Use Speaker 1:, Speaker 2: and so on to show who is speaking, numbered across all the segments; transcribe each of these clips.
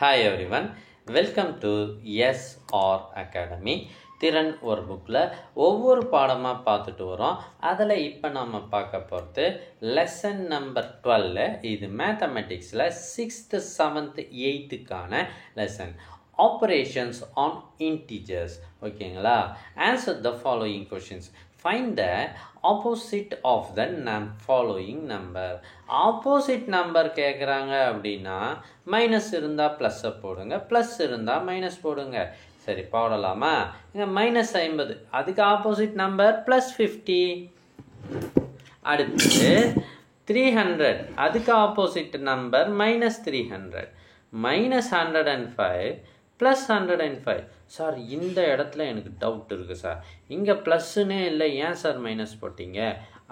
Speaker 1: Hi everyone, welcome to SR Academy. திறன் ஒரு புக்கில் ஒவ்வொரு பாடமாக பார்த்துட்டு வரோம். அதில் இப்போ நம்ம பார்க்க போகிறது லெசன் நம்பர் 12. இது மேத்தமெட்டிக்ஸில் 6th 7th 8th lesson operations on integers. ஓகேங்களா? Answer the following questions. Find the opposite of the following number. Opposite number கேட்குறாங்க அப்படின்னா மைனஸ் இருந்தால் ப்ளஸ்ஸை போடுங்க, ப்ளஸ் இருந்தால் மைனஸ் போடுங்க. சரி, போடலாமா? இங்கே -50, அதுக்கு ஆப்போசிட் நம்பர் +50. அடுத்து 300, அதுக்கு ஆப்போசிட் நம்பர் -300. -105 +105. சார், இந்த இடத்துல எனக்கு டவுட் இருக்குது சார், இங்கே ப்ளஸ்ஸுன்னே இல்லை, ஏன் சார் மைனஸ் போட்டிங்க?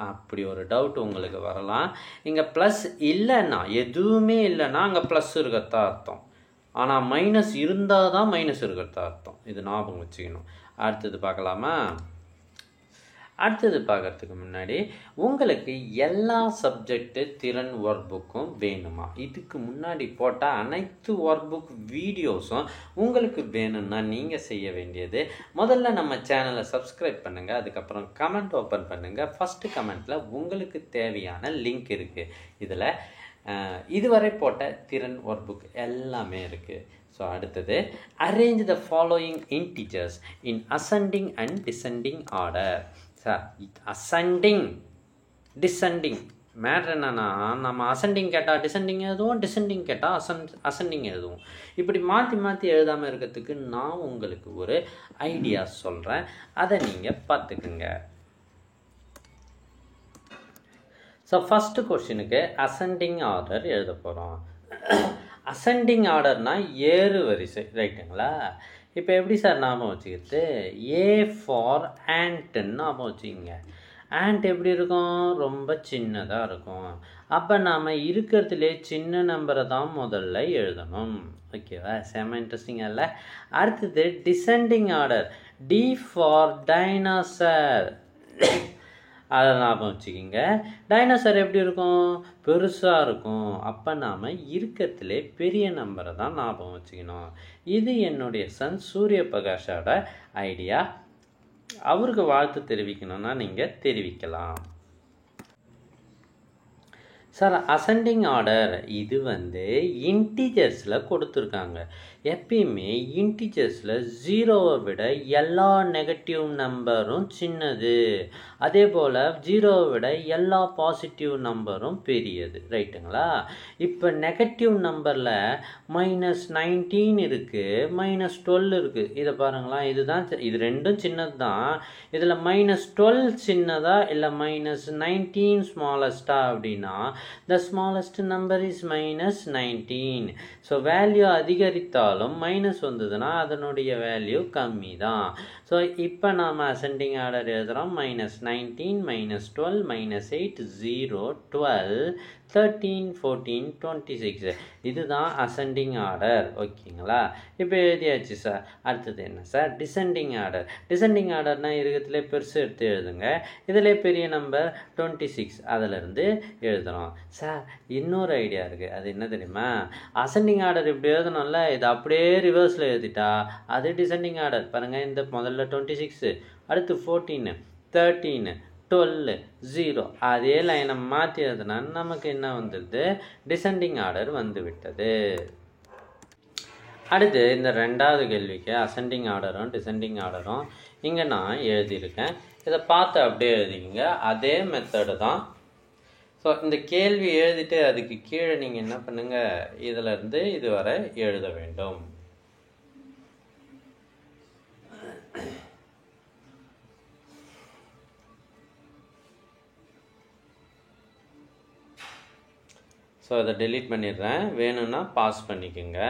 Speaker 1: அப்படி ஒரு டவுட் உங்களுக்கு வரலாம். இங்கே ப்ளஸ் இல்லைன்னா, எதுவுமே இல்லைன்னா அங்கே ப்ளஸ் இருக்கிறதா அர்த்தம். ஆனால் மைனஸ் இருந்தால் தான் மைனஸ் இருக்கிறதா அர்த்தம். இது ஞாபகம் வச்சுக்கணும். அடுத்தது பார்க்கலாமா? அடுத்தது பார்க்குறதுக்கு முன்னாடி உங்களுக்கு எல்லா சப்ஜெக்டு திறன் ஒர்க் புக்கும் வேணுமா? இதுக்கு முன்னாடி போட்ட அனைத்து ஒர்க் புக் வீடியோஸும் உங்களுக்கு வேணும்னா நீங்கள் செய்ய வேண்டியது, முதல்ல நம்ம சேனலை சப்ஸ்கிரைப் பண்ணுங்கள், அதுக்கப்புறம் கமெண்ட் ஓப்பன் பண்ணுங்கள். ஃபஸ்ட்டு கமெண்ட்டில் உங்களுக்கு தேவையான லிங்க் இருக்குது. இதில் இதுவரை போட்ட திறன் ஒர்க் புக் எல்லாமே இருக்குது. ஸோ அடுத்தது, arrange the following integers in ascending and descending order. Sir, ascending descending matter என்னென்னா, நம்ம அசெண்டிங் கேட்டால் டிசெண்டிங் எழுதுவோம், டிசெண்டிங் கேட்டால் அசெண்டிங் எழுதுவோம். இப்படி மாற்றி மாற்றி எழுதாமல் இருக்கிறதுக்கு நான் உங்களுக்கு ஒரு ஐடியா சொல்கிறேன், அதை நீங்கள் பார்த்துக்குங்க. ஸோ ஃபஸ்ட்டு கொஷினுக்கு அசெண்டிங் ஆர்டர் எழுத போகிறோம். அசெண்டிங் ஆர்டர்னால் ஏறு வரிசை, ரைட்டுங்களா? இப்போ எப்படி சார் ஞாபகம் வச்சுக்கிறது? ஏ ஃபார் ஆண்ட்டுன்னு ஞாபகம் வச்சுக்கிங்க. ஆண்ட் எப்படி இருக்கும்? ரொம்ப சின்னதாக இருக்கும். அப்போ நாம் இருக்கிறதுலே சின்ன நம்பரை தான் முதல்ல எழுதணும். ஓகேவா? செம்ம இன்ட்ரெஸ்டிங்காக இல்லை? அடுத்தது descending order, D for dinosaur, அதை ஞாபகம் வச்சுக்கிங்க. டைனோசர் எப்படி இருக்கும்? பெருசாக இருக்கும். அப்போ நாம் இருக்கிறதுலே பெரிய நம்பரை தான் ஞாபகம் வச்சுக்கணும். இது என்னுடைய சன் சூரிய பிரகாஷோட ஐடியா. அவருக்கு வாழ்த்து தெரிவிக்கணும்னா நீங்கள் தெரிவிக்கலாம். சார், அசெண்டிங் ஆர்டர் இது இன்டிஜர்ஸில் கொடுத்துருக்காங்க. எப்பயுமே இன்டிஜர்ஸில் 0வை விட எல்லா நெகட்டிவ் நம்பரும் சின்னது, அதே போல் 0வை விட எல்லா பாசிட்டிவ் நம்பரும் பெரியது, ரைட்டுங்களா? இப்போ நெகட்டிவ் நம்பரில் -19 இருக்குது, -12 இருக்குது. இதை பாருங்களா, இது ரெண்டும் சின்னது தான். இதில் -12 சின்னதா இல்லை -19 ஸ்மாலஸ்டா அப்படின்னா the smallest number is -19. So value அதிகரித்தாலும் மைனஸ் வந்ததுன்னா அதனுடைய வேல்யூ கம்மி தான். ஸோ இப்போ நாம் அசெண்டிங் ஆர்டர் எழுதுகிறோம். -19, -12, -8, 0, 12, 13, 14, 26. இதுதான் அசெண்டிங் ஆர்டர். ஓகேங்களா? இப்போ எழுதியாச்சு சார். அடுத்தது என்ன சார்? Descending order. டிசெண்டிங் ஆர்டர்னால் இருக்கிறதுலே பெருசு எடுத்து எழுதுங்க. இதில் பெரிய நம்பர் 26, அதிலிருந்து எழுதுகிறோம். சார், இன்னொரு ஐடியா இருக்குது. அது என்ன தெரியுமா? அசெண்டிங் ஆர்டர் இப்படி எழுதணும்ல, இது அப்படியே ரிவர்ஸில் எழுதிட்டா அது டிசெண்டிங் ஆர்டர். பாருங்கள், இந்த முதல்ல 26, அடுத்து 14, 13, 12, 0, அதே லைனை மாற்றி எழுதுனா நமக்கு என்ன வந்துடுது? டிசெண்டிங் ஆர்டர் வந்து விட்டது. அடுத்து இந்த ரெண்டாவது கேள்விக்கு அசெண்டிங் ஆர்டரும் டிசெண்டிங் ஆர்டரும் இங்கே நான் எழுதியிருக்கேன். இதை பார்த்து அப்படியே எழுதிக்கிங்க. அதே மெத்தடு தான். ஸோ இந்த கேள்வி எழுதிட்டு அதுக்கு கீழே நீங்கள் என்ன பண்ணுங்கள், இதிலேருந்து இதுவரை எழுத வேண்டும். ஸோ இதை டெலீட் பண்ணிடுறேன், வேணும்னா பாஸ் பண்ணிக்கோங்க.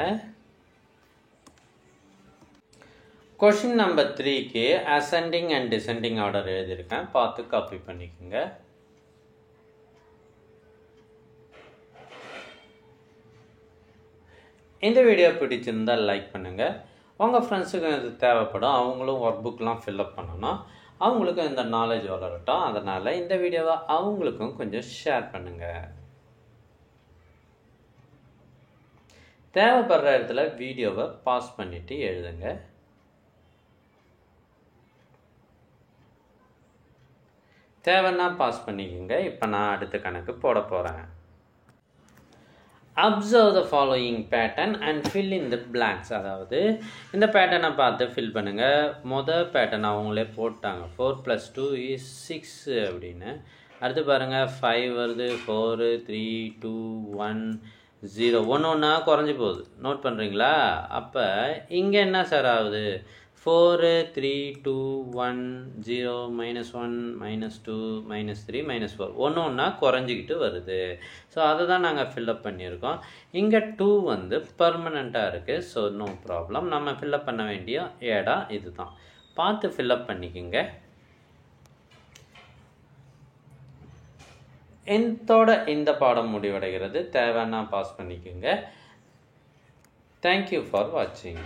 Speaker 1: கொஷின் நம்பர் 3க்கு அசெண்டிங் அண்ட் டிசெண்டிங் ஆர்டர் எழுதியிருக்கேன், பார்த்து காப்பி பண்ணிக்கோங்க. இந்த வீடியோ பிடிச்சிருந்தால் லைக் பண்ணுங்கள். உங்கள் ஃப்ரெண்ட்ஸுக்கு இது தேவைப்படும், அவங்களும் ஒர்க் புக்கெலாம் ஃபில்அப் பண்ணணும், அவங்களுக்கும் இந்த நாலேஜ் வளரட்டும். அதனால் இந்த வீடியோவை அவங்களுக்கும் கொஞ்சம் ஷேர் பண்ணுங்கள். தேவைப்படுற இடத்துல வீடியோவை பாஸ் பண்ணிவிட்டு எழுதுங்க. தேவைன்னா பாஸ் பண்ணிக்கோங்க. இப்போ நான் அடுத்த கணக்கு போட போகிறேன். Observe the following pattern and fill in the blanks. அதாவது இந்த பேட்டர்னை பார்த்து ஃபில் பண்ணுங்கள். மொதல் பேட்டர்ன் அவங்களே போட்டாங்க, 4 + 2 = 6 அப்படின்னு. அடுத்து பாருங்கள், 5 வருது, 4, 3, 2, 1, 0. ஒன்று ஒன்றா குறைஞ்சி போகுது. நோட் பண்ணுறீங்களா? அப்போ இங்கே என்ன சார் ஆகுது? 4, 3, 2, 1, 0, -1, -2, -3, -4. ஒன்று ஒன்றா குறைஞ்சிக்கிட்டு வருது. ஸோ அதை தான் நாங்கள் ஃபில்லப் பண்ணியிருக்கோம். இங்கே 2 வந்து பர்மனெண்ட்டாக இருக்குது. So no problem. நம்ம ஃபில்லப் பண்ண வேண்டிய இடம் இது தான். பார்த்து ஃபில்லப் பண்ணிக்கோங்க. இந்த பாடம் முடிவடைகிறது. தேவைன்னா பாஸ் பண்ணிக்கோங்க. தேங்க்யூ ஃபார் வாட்சிங்.